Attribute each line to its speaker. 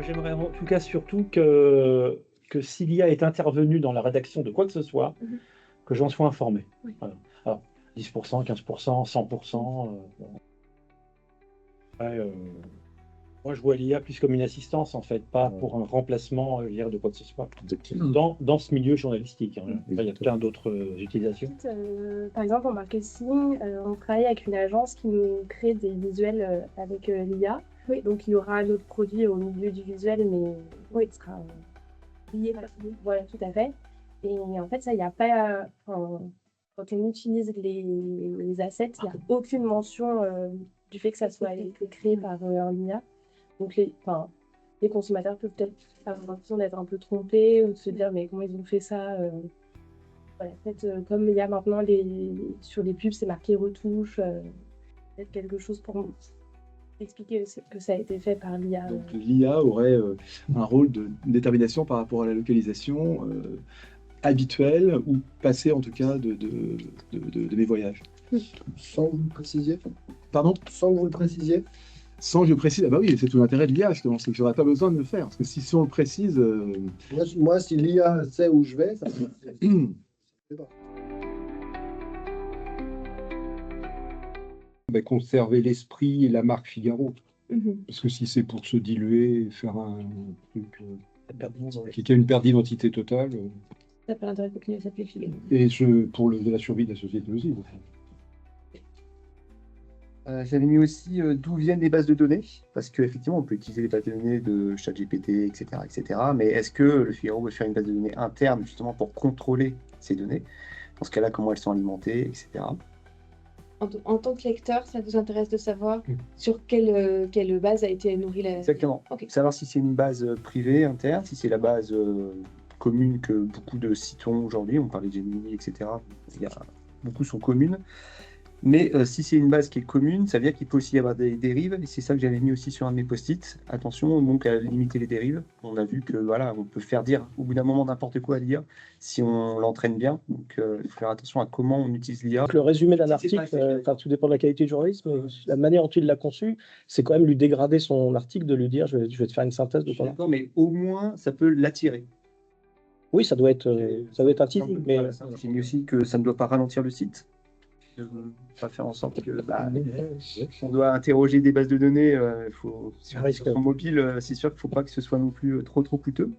Speaker 1: Moi, j'aimerais en tout cas surtout que si l'IA est intervenue dans la rédaction de quoi que ce soit, que j'en sois informé.
Speaker 2: Oui.
Speaker 1: Voilà. Alors, 10%, 15%, 100%. Bon. Après, moi, je vois l'IA plus comme une assistance, en fait, pas pour un remplacement, je veux dire, de quoi que ce soit. Dans ce milieu journalistique, hein. Après, il y a plein d'autres utilisations.
Speaker 2: Par exemple, en marketing, on travaille avec une agence qui nous crée des visuels avec l'IA. Oui. Donc, il y aura un autre produit au milieu du visuel, mais oui, il sera lié. Voilà, tout à fait. Et en fait, ça, il n'y a pas. Quand on utilise les assets, il n'y a aucune mention du fait que ça soit été créé par un IA. Donc, les consommateurs peuvent peut-être avoir l'impression d'être un peu trompés ou de se dire, mais comment ils ont fait ça voilà, peut-être comme il y a maintenant sur les pubs, c'est marqué retouche, peut-être quelque chose pour expliquer que ça a été fait par l'IA.
Speaker 3: Donc l'IA aurait un rôle de détermination par rapport à la localisation habituelle ou passée en tout cas de mes voyages.
Speaker 4: Sans que vous le précisiez.
Speaker 3: Pardon?
Speaker 4: Sans que vous le précisiez.
Speaker 3: Sans que je précise, ah bah oui, c'est tout l'intérêt de l'IA, justement, c'est que j'aurais pas besoin de le faire. Parce que si on le précise.
Speaker 4: Moi, si l'IA sait où je vais, ça me pas.
Speaker 5: Ben, conserver l'esprit et la marque Figaro. Parce que si c'est pour se diluer et faire un truc qui a une perte d'identité totale.
Speaker 2: Ça n'a pas l'intérêt de continuer à s'appeler Figaro.
Speaker 5: Et pour la survie de la société aussi.
Speaker 6: J'avais mis aussi d'où viennent les bases de données, parce qu'effectivement, on peut utiliser les bases de données de ChatGPT, etc., etc. Mais est-ce que le Figaro veut faire une base de données interne, justement, pour contrôler ces données? Dans ce cas-là, comment elles sont alimentées, etc.
Speaker 7: En tant que lecteur, ça vous intéresse de savoir sur quelle base a été nourrie la...
Speaker 6: Exactement.
Speaker 7: Okay.
Speaker 6: Savoir si c'est une base privée, interne, si c'est la base commune que beaucoup de sites ont aujourd'hui. On parlait de Gemini, etc. Beaucoup sont communes. Mais si c'est une base qui est commune, ça veut dire qu'il peut aussi y avoir des dérives, et c'est ça que j'avais mis aussi sur un de mes post-it. Attention donc à limiter les dérives. On a vu que voilà, on peut faire dire au bout d'un moment n'importe quoi à l'IA si on l'entraîne bien. Donc il faut faire attention à comment on utilise l'IA.
Speaker 8: Le résumé d'un article, tout dépend de la qualité du journalisme, mais la manière dont il l'a conçu, c'est quand même lui dégrader son article, de lui dire je vais te faire une synthèse de ton article.
Speaker 6: Mais au moins ça peut l'attirer.
Speaker 8: Oui, ça doit être un teasing. Mais
Speaker 6: j'ai mis aussi que ça ne doit pas ralentir le site. Pas faire en sorte que on doit interroger des bases de données. Sur son mobile, c'est sûr qu'il ne faut pas que ce soit non plus trop coûteux.